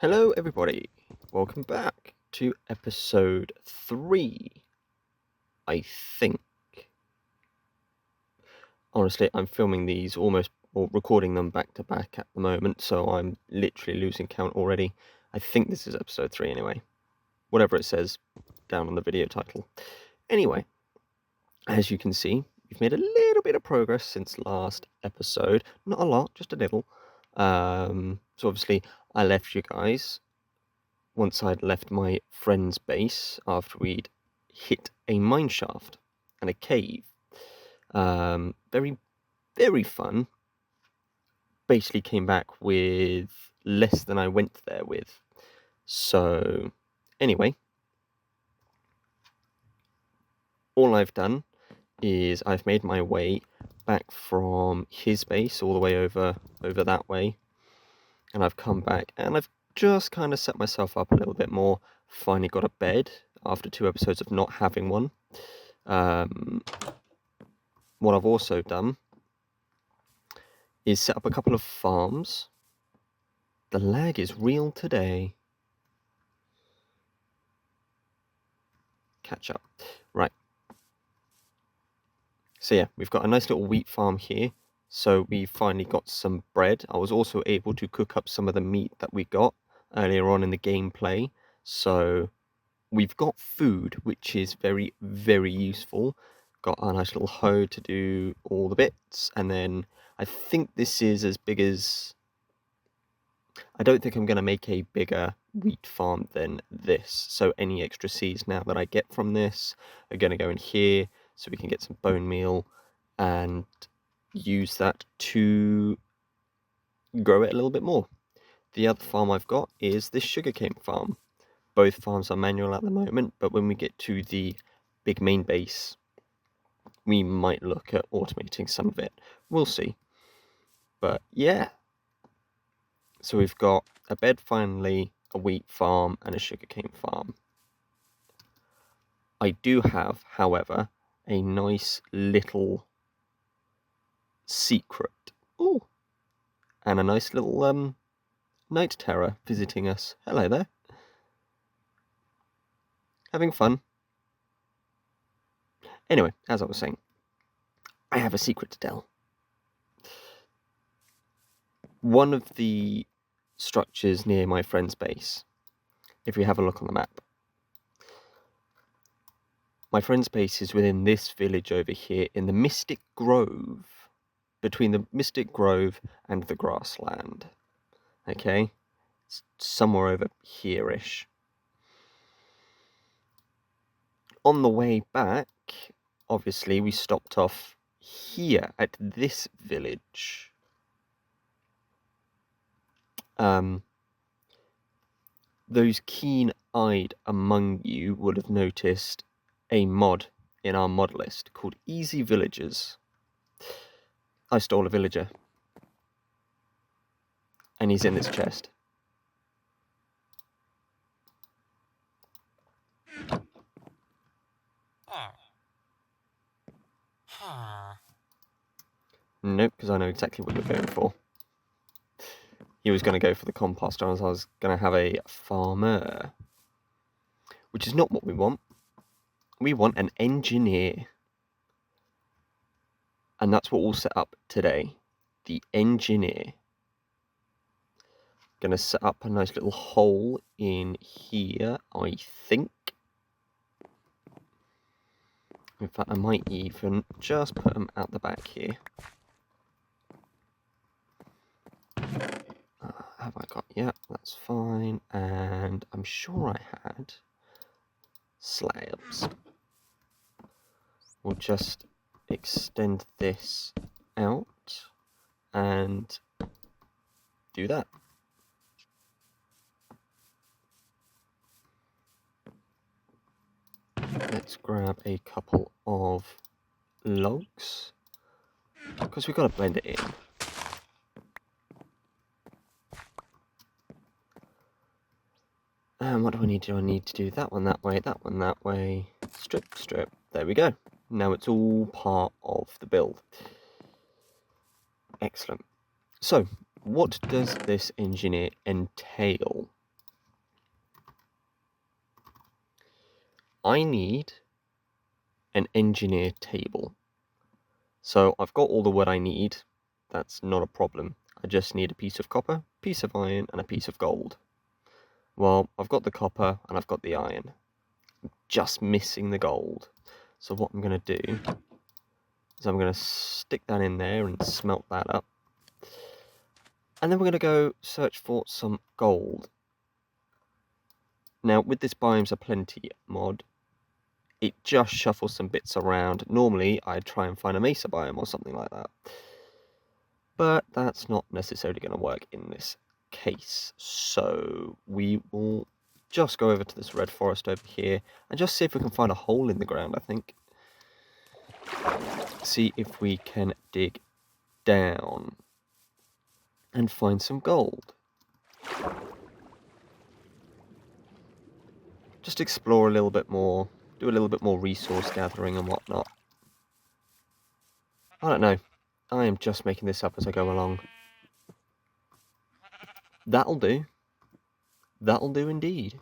Hello everybody, welcome back to episode 3, I think. Honestly, I'm filming these or recording them back to back at the moment, so I'm literally losing count already. I think this is episode 3 anyway. Whatever it says down on the video title. Anyway, as you can see, we've made a little bit of progress since last episode. Not a lot, just a little. So obviously I left you guys once I'd left my friend's base after we'd hit a mine shaft and a cave. Very, very fun. Basically came back with less than I went there with. So, anyway, all I've done is I've made my way back from his base all the way over that way. And I've come back and I've just kind of set myself up a little bit more. Finally got a bed after 2 episodes of not having one. What I've also done is set up a couple of farms. The lag is real today. Catch up. Right. So yeah, we've got a nice little wheat farm here. So we finally got some bread. I was also able to cook up some of the meat that we got earlier on in the gameplay. So we've got food, which is very, very useful. Got a nice little hoe to do all the bits. And then I think this is as big as... I don't think I'm going to make a bigger wheat farm than this. So any extra seeds now that I get from this are going to go in here so we can get some bone meal and use that to grow it a little bit more. The other farm I've got is this sugarcane farm. Both farms are manual at the moment, but when we get to the big main base, we might look at automating some of it. We'll see. But yeah. So we've got a bed finally, a wheat farm, and a sugarcane farm. I do have, however, a nice little secret. Ooh. And a nice little night terror visiting us. Hello there. Having fun. Anyway, as I was saying, I have a secret to tell. One of the structures near my friend's base, if we have a look on the map, my friend's base is within this village over here in the Mystic Grove, between the Mystic Grove and the grassland. Okay? It's somewhere over here-ish. On the way back, obviously, we stopped off here at this village. Those keen-eyed among you would have noticed a mod in our mod list called Easy Villagers. I stole a villager. And he's in this chest. Nope, because I know exactly what you're going for. He was going to go for the composter, as I was going to have a farmer. Which is not what we want. We want an engineer. And that's what we'll set up today. The engineer. Going to set up a nice little hole in here, I think. In fact, I might even just put them out the back here. Have I got... Yeah, that's fine. And I'm sure I had slabs. We'll just extend this out and do that. Let's grab a couple of logs, because we've got to blend it in. And what do I need to do? I need to do that one that way, that one that way. Strip, strip. There we go. Now it's all part of the build. Excellent. So, what does this engineer entail? I need an engineer table. So I've got all the wood I need. That's not a problem. I just need a piece of copper, piece of iron, and a piece of gold. Well, I've got the copper and I've got the iron. I'm just missing the gold. So what I'm going to do is I'm going to stick that in there and smelt that up. And then we're going to go search for some gold. Now, with this Biomes Are Plenty mod, it just shuffles some bits around. Normally, I'd try and find a mesa biome or something like that. But that's not necessarily going to work in this case. So we will just go over to this red forest over here and just see if we can find a hole in the ground, I think. See if we can dig down and find some gold. Just explore a little bit more, do a little bit more resource gathering and whatnot. I don't know. I am just making this up as I go along. That'll do. That'll do indeed.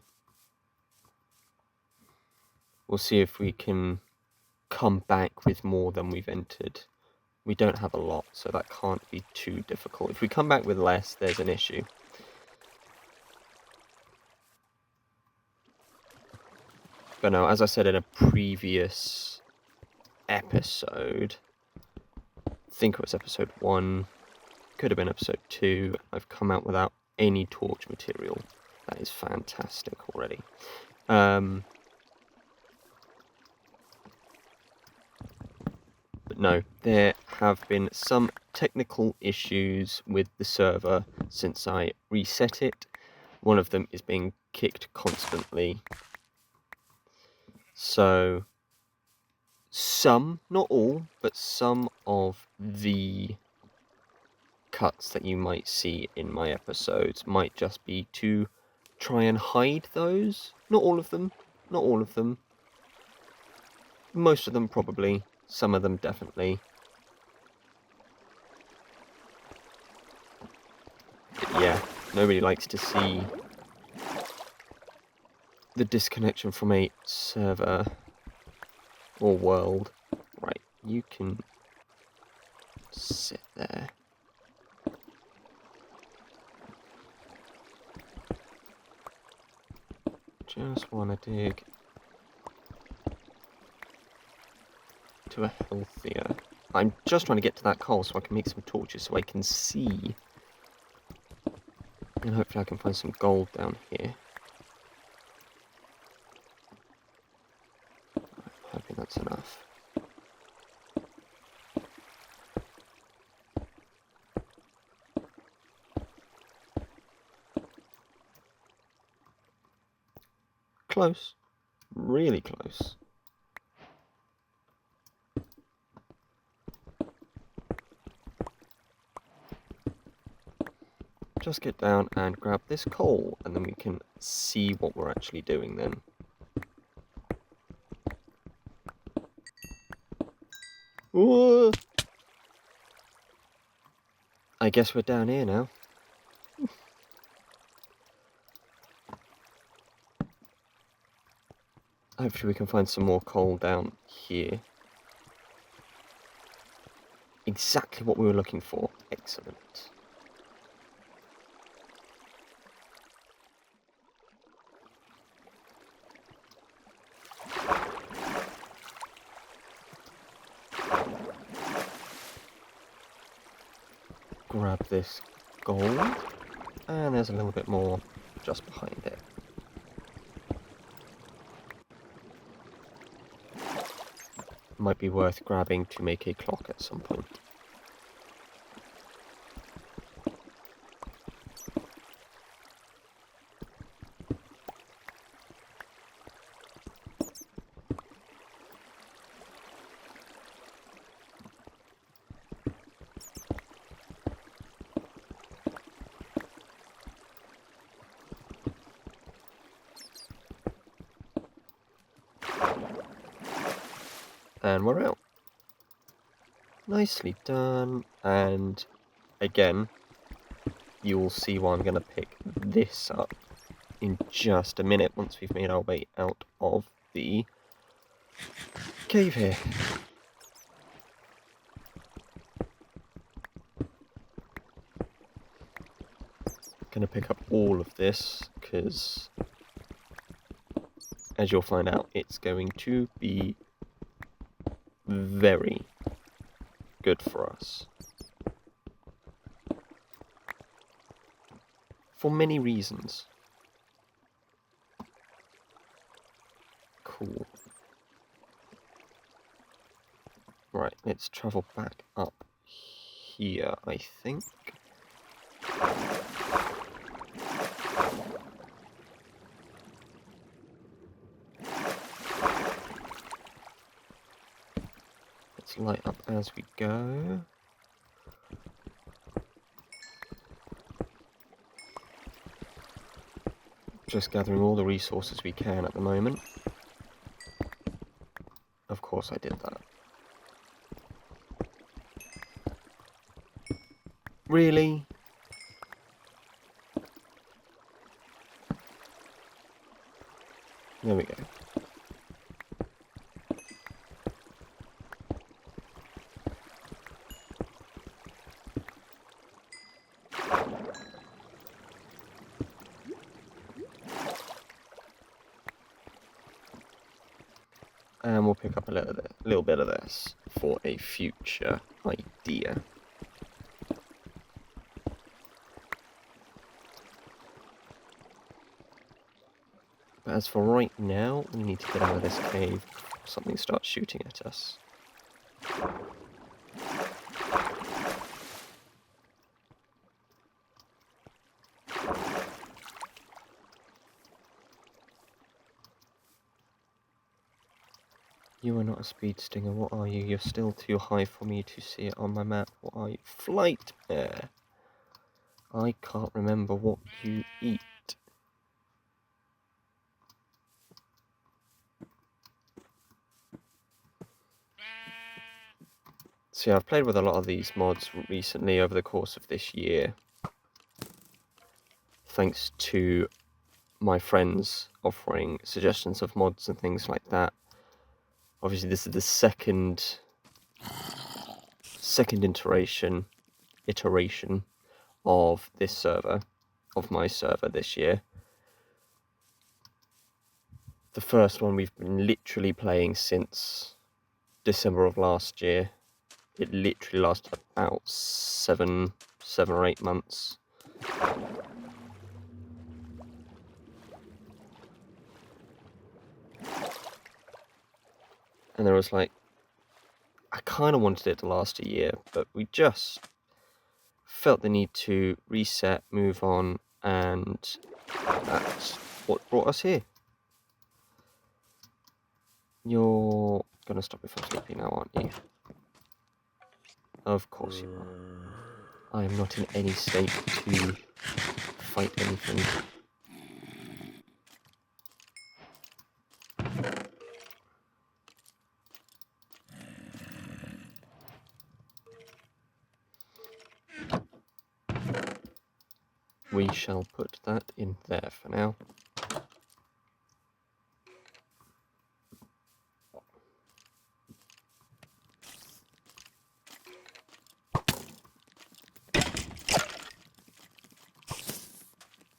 We'll see if we can come back with more than we've entered. We don't have a lot, so that can't be too difficult. If we come back with less, there's an issue. But no, as I said in a previous episode, I think it was episode 1, could have been episode 2, I've come out without any torch material. That is fantastic already. But no, there have been some technical issues with the server since I reset it. One of them is being kicked constantly. So some, not all, but some of the cuts that you might see in my episodes might just be to try and hide those. Not all of them, not all of them. Most of them probably, some of them definitely. But yeah, nobody likes to see the disconnection from a server or world. Right, you can sit there. Just want to dig to a healthier... I'm just trying to get to that coal so I can make some torches so I can see. And hopefully I can find some gold down here. I'm hoping that's enough. Close. Really close. Just get down and grab this coal, and then we can see what we're actually doing then. Ooh. I guess we're down here now. Hopefully we can find some more coal down here. Exactly what we were looking for. Excellent. Grab this gold, and there's a little bit more just behind it. Might be worth grabbing to make a clock at some point. And we're out. Nicely done. And again, you will see why I'm going to pick this up in just a minute once we've made our way out of the cave here. Gonna pick up all of this because, as you'll find out, it's going to be very good for us. For many reasons. Cool. Right, let's travel back up here, I think. Let's light up as we go. Just gathering all the resources we can at the moment. Of course I did that. Really? There we go. And we'll pick up a little bit of this for a future idea. But as for right now, we need to get out of this cave before something starts shooting at us. You are not a speed stinger, what are you? You're still too high for me to see it on my map. What are you? Flight bear! I can't remember what you eat. See, I've played with a lot of these mods recently over the course of this year. Thanks to my friends offering suggestions of mods and things like that. Obviously, this is the second iteration of this server, of my server this year. The first one we've been literally playing since December of last year. It literally lasted about seven or 8 months. And there was like, I kind of wanted it to last a year, but we just felt the need to reset, move on, and that's what brought us here. You're gonna stop me from sleeping now, aren't you? Of course you are. I am not in any state to fight anything. We shall put that in there for now.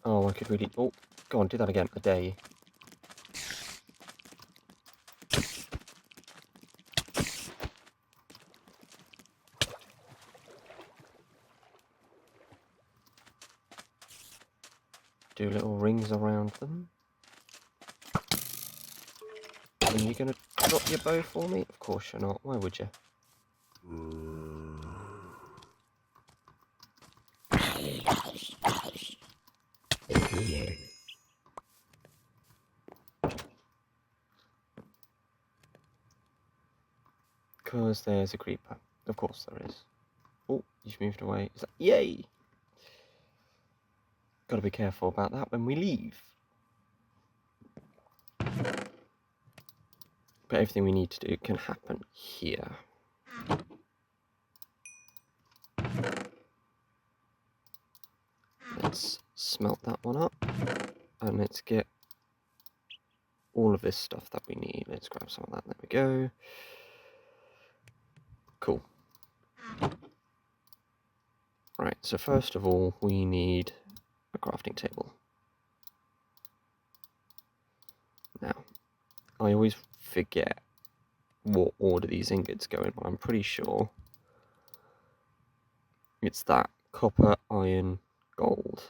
Oh, I could really... Oh, go on, do that again. A day. Do little rings around them. Are you going to drop your bow for me? Of course you're not. Why would you? Because there's a creeper. Of course there is. Oh, you've moved away. Is that... Yay! Got to be careful about that when we leave. But everything we need to do can happen here. Let's smelt that one up. And let's get all of this stuff that we need. Let's grab some of that. There we go. Cool. Right, so first of all, we need a crafting table. Now, I always forget what order these ingots go in, but I'm pretty sure it's that copper, iron, gold.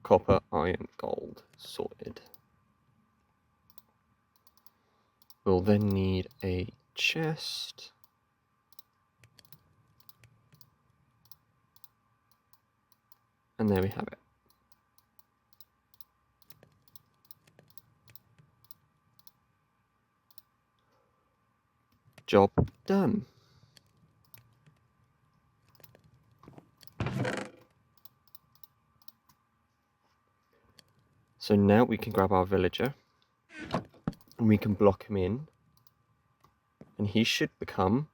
Copper, iron, gold. Sorted. We'll then need a chest. And there we have it. Job done. So now we can grab our villager and we can block him in, and he should become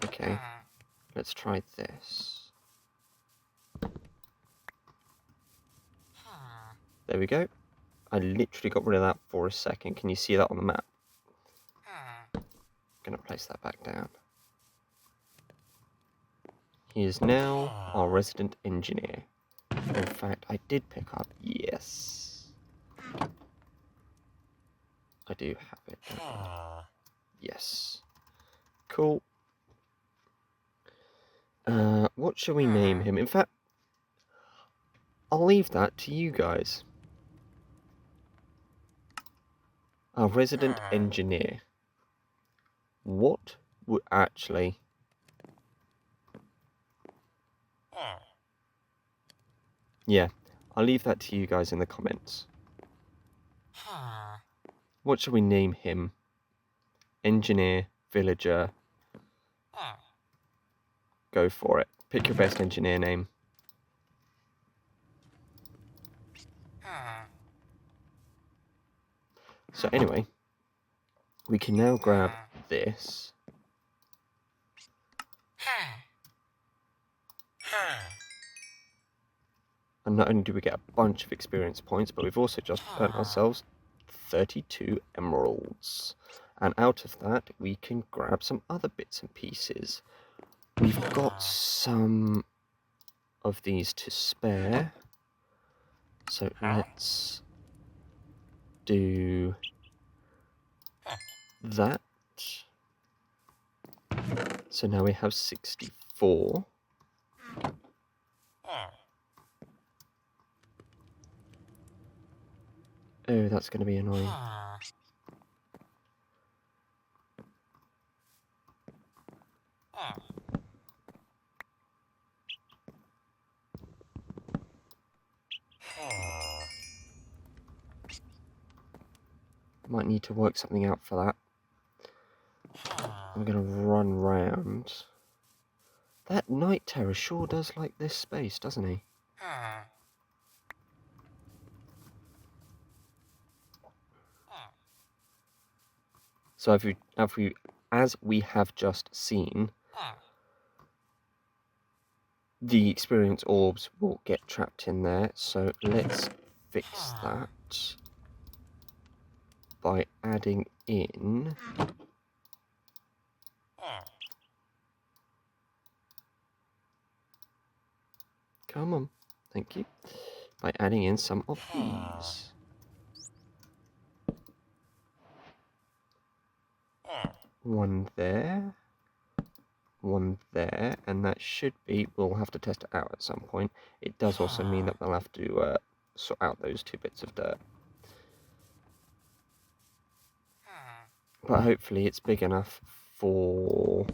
okay, let's try this. There we go. I literally got rid of that for a second. Can you see that on the map? I'm going to place that back down. He is now our resident engineer. In fact, I did pick up, yes. I do have it. Yes. Cool. What shall we name him? In fact, I'll leave that to you guys. Our resident engineer. What would actually... Yeah, I'll leave that to you guys in the comments. What shall we name him? Engineer, villager. Go for it. Pick your best engineer name. So anyway, we can now grab this. And not only do we get a bunch of experience points, but we've also just earned ourselves 32 emeralds. And out of that, we can grab some other bits and pieces. We've got some of these to spare. So let's do that. So now we have 64. Oh, that's going to be annoying. Might need to work something out for that. I'm going to run round. That night terror sure does like this space, doesn't he? So as we have just seen, the experience orbs will get trapped in there. So let's fix that by adding in come on, thank you. By adding in some of these. One there, and that should be, we'll have to test it out at some point. It does also mean that we'll have to sort out those 2 bits of dirt. But hopefully it's big enough for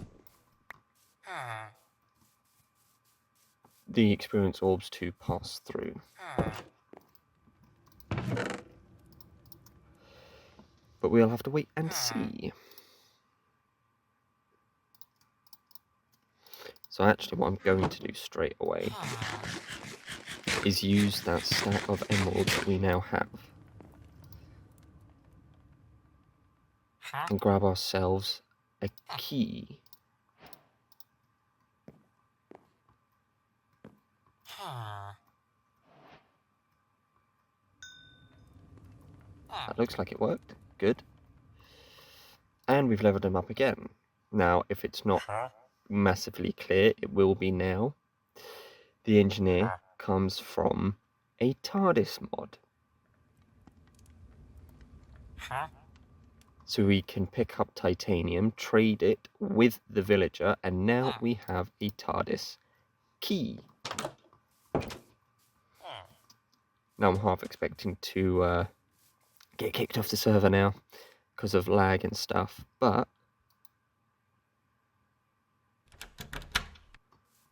the experience orbs to pass through. But we'll have to wait and see. So actually what I'm going to do straight away is use that stack of emeralds that we now have and grab ourselves a key. That looks like it worked. Good. And we've leveled them up again. Now, if it's not massively clear, it will be now. The engineer comes from a TARDIS mod. So we can pick up titanium, trade it with the villager, and now we have a TARDIS key. Now I'm half expecting to get kicked off the server now because of lag and stuff, but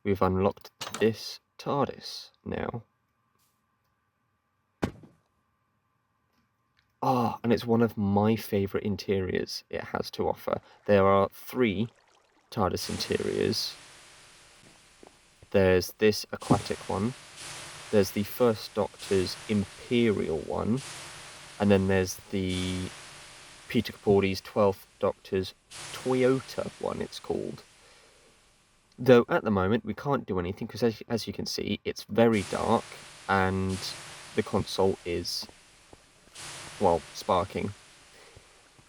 we've unlocked this TARDIS now. Ah, and it's one of my favourite interiors it has to offer. There are 3 TARDIS interiors. There's this aquatic one, there's the First Doctor's Imperial one, and then there's the Peter Capaldi's 12th Doctor's Toyota one, it's called. Though at the moment we can't do anything because as you can see it's very dark and the console is, well, sparking.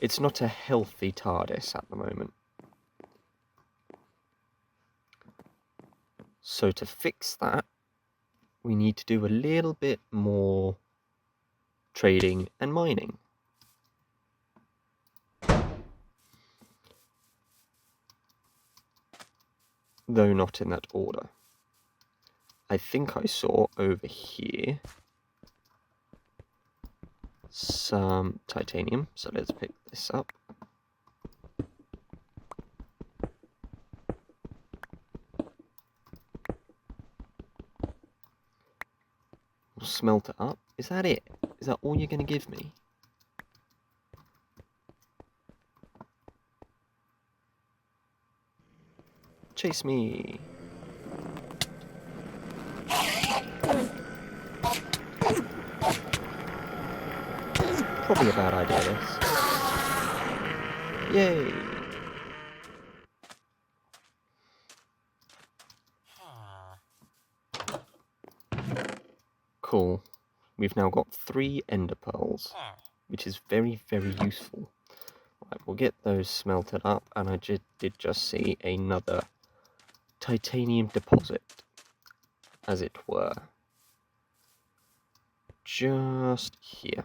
It's not a healthy TARDIS at the moment. So to fix that, we need to do a little bit more trading and mining. Though not in that order. I think I saw over here some titanium, so let's pick this up. We'll smelt it up. Is that it? Is that all you're going to give me? Chase me! Probably a bad idea, this. Yay! Cool. We've now got 3 ender pearls, which is very, very useful. Right, we'll get those smelted up, and I did just see another titanium deposit, as it were. Just here.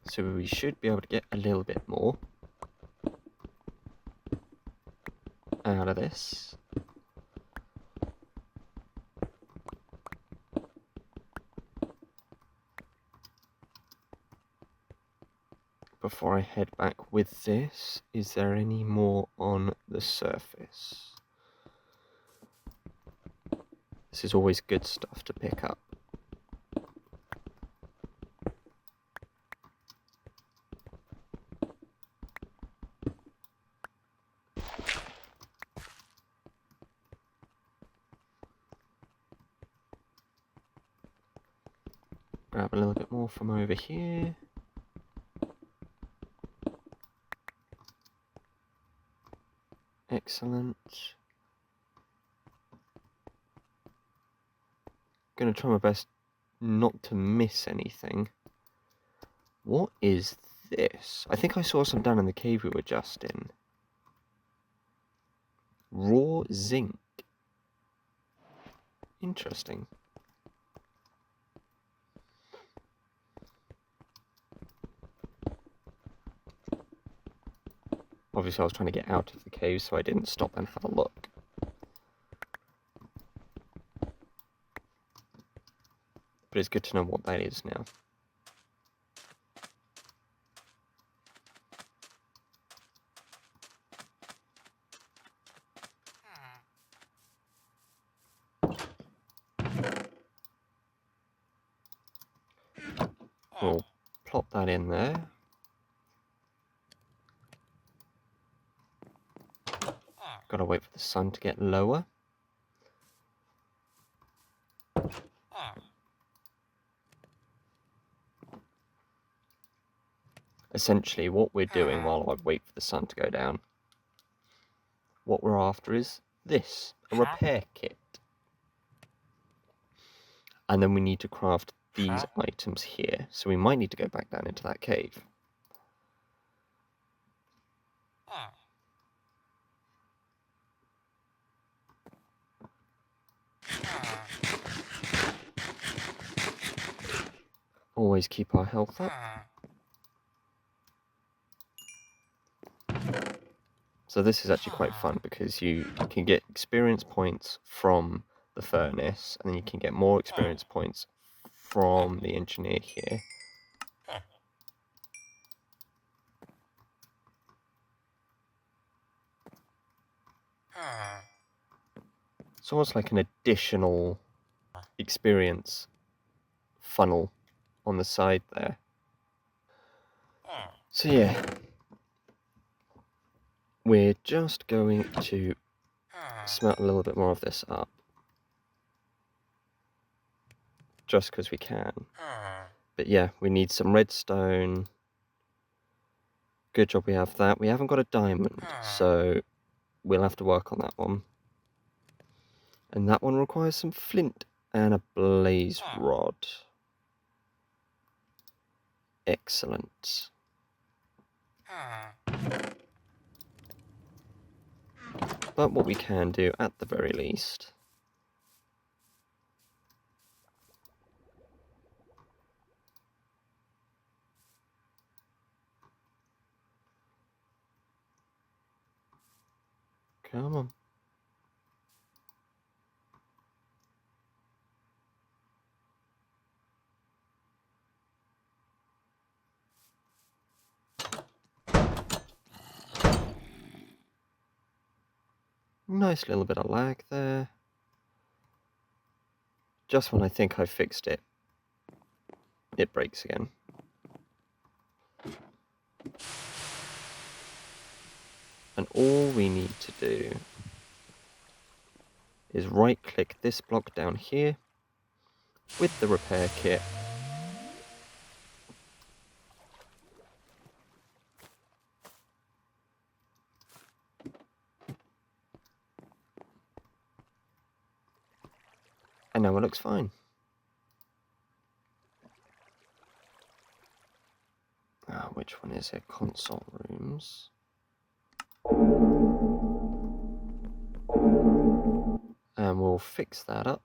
So we should be able to get a little bit more out of this. Before I head back with this, is there any more on the surface? This is always good stuff to pick up. Grab a little bit more from over here. Excellent. Gonna try my best not to miss anything. What is this? I think I saw some down in the cave we were just in. Raw zinc. Interesting. Obviously I was trying to get out of the cave, so I didn't stop and have a look. But it's good to know what that is now. We'll plop that in there. Gotta wait for the sun to get lower. Essentially, what we're doing while I wait for the sun to go down, what we're after is this, a repair kit. And then we need to craft these items here. So we might need to go back down into that cave. Always keep our health up. So this is actually quite fun because you can get experience points from the furnace, and then you can get more experience points from the engineer here. It's almost like an additional experience funnel on the side there. So yeah, we're just going to smelt a little bit more of this up. Just because we can. But yeah, we need some redstone. Good job we have that. We haven't got a diamond, so we'll have to work on that one. And that one requires some flint and a blaze rod. Excellent. But what we can do at the very least come on. Nice little bit of lag there. Just when I think I fixed it, it breaks again. And all we need to do is right-click this block down here with the repair kit. And now it looks fine. Which one is it? Console rooms. And we'll fix that up.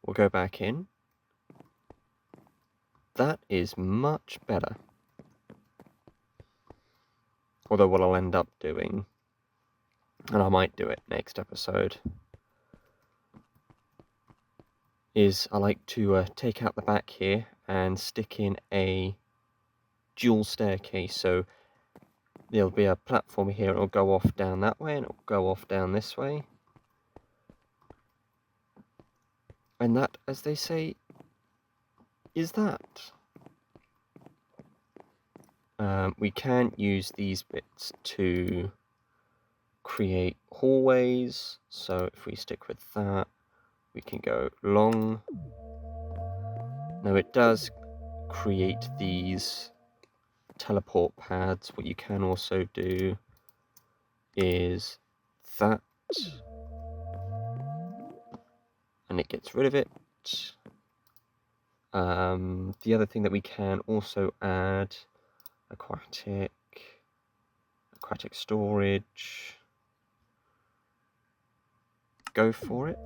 We'll go back in. That is much better. Although what I'll end up doing, and I might do it next episode, is I like to take out the back here and stick in a dual staircase. So there'll be a platform here, it'll go off down that way and it'll go off down this way. And that, as they say, is that. We can use these bits to create hallways. So if we stick with that, we can go long. Now it does create these teleport pads. What you can also do is that, and it gets rid of it. The other thing that we can also add, aquatic storage. Go for it.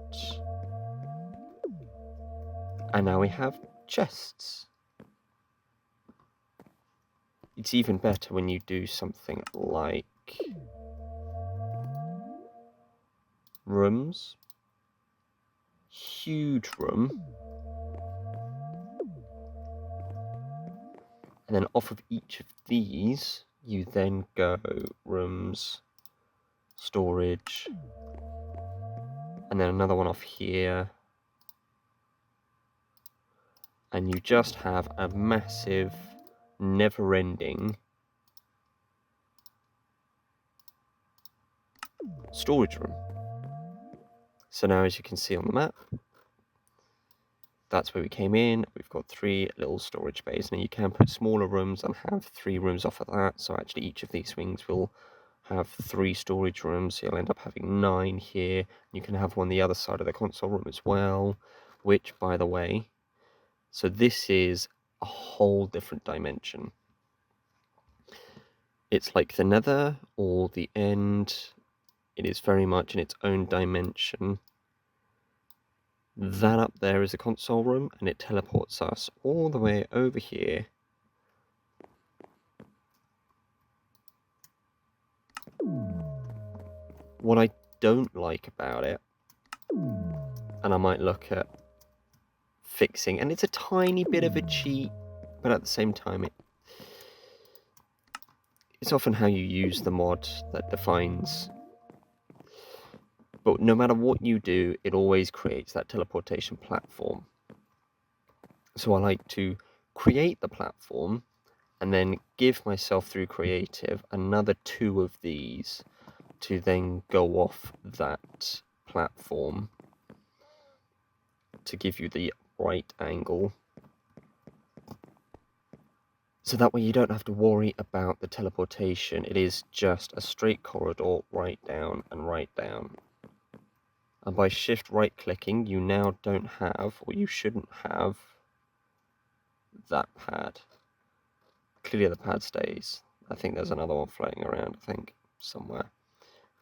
And now we have chests. It's even better when you do something like rooms. Huge room. And then off of each of these, you then go rooms, storage, and then another one off here, and you just have a massive, never-ending storage room. So now, as you can see on the map, that's where we came in. We've got 3 little storage bays. Now you can put smaller rooms and have 3 rooms off of that. So actually each of these wings will have 3 storage rooms. So you'll end up having 9 here. You can have one the other side of the console room as well, which, by the way, so this is a whole different dimension. It's like the Nether or the End. It is very much in its own dimension. That up there is a console room, and it teleports us all the way over here. What I don't like about it, and I might look at fixing, and it's a tiny bit of a cheat, but at the same time, it's often how you use the mod that defines. But no matter what you do, it always creates that teleportation platform. So I like to create the platform and then give myself through creative another 2 of these to then go off that platform to give you the right angle. So that way you don't have to worry about the teleportation. It is just a straight corridor right down and right down. And by shift right clicking, you now don't have, or you shouldn't have, that pad. Clearly the pad stays. I think there's another one floating around, I think, somewhere.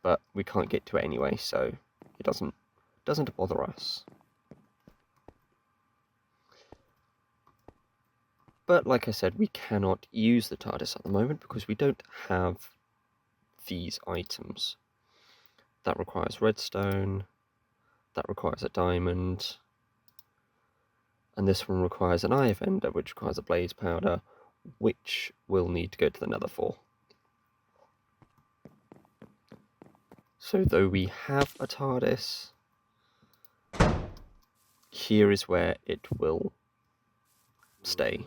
But we can't get to it anyway, so it doesn't bother us. But like I said, we cannot use the TARDIS at the moment because we don't have these items. That requires redstone, that requires a diamond, and this one requires an eye vendor, which requires a blaze powder, which we'll need to go to the Nether for. So though we have a TARDIS, here is where it will stay.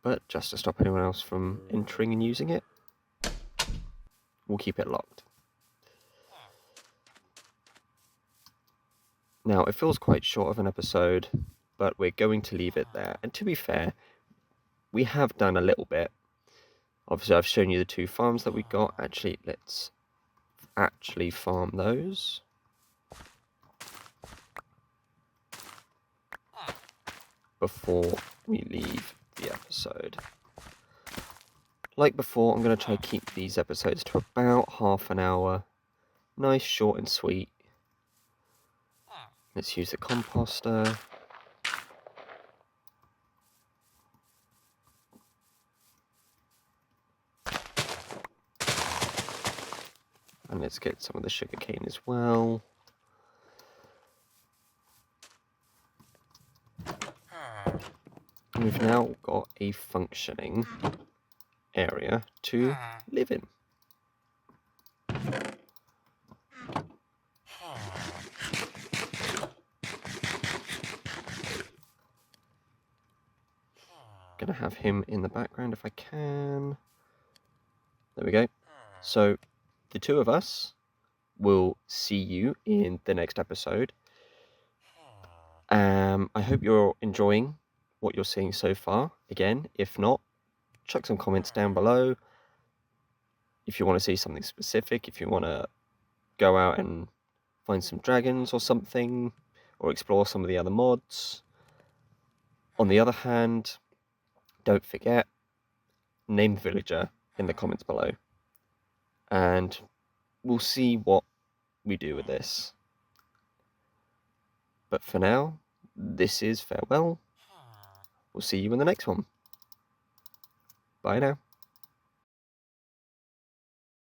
But just to stop anyone else from entering and using it, we'll keep it locked. Now, it feels quite short of an episode, but we're going to leave it there. And to be fair, we have done a little bit. Obviously, I've shown you the 2 farms that we got. Actually, let's actually farm those. Before we leave the episode. Like before, I'm going to try to keep these episodes to about half an hour. Nice, short and sweet. Let's use the composter. And let's get some of the sugarcane as well. And we've now got a functioning area to live in. Gonna have him in the background if I can. There we go. So the 2 of us will see you in the next episode. I hope you're enjoying what you're seeing so far. Again, if not, chuck some comments down below. If you want to see something specific, if you want to go out and find some dragons or something, or explore some of the other mods. On the other hand, don't forget, name the villager in the comments below. And we'll see what we do with this. But for now, this is farewell. We'll see you in the next one. Bye now.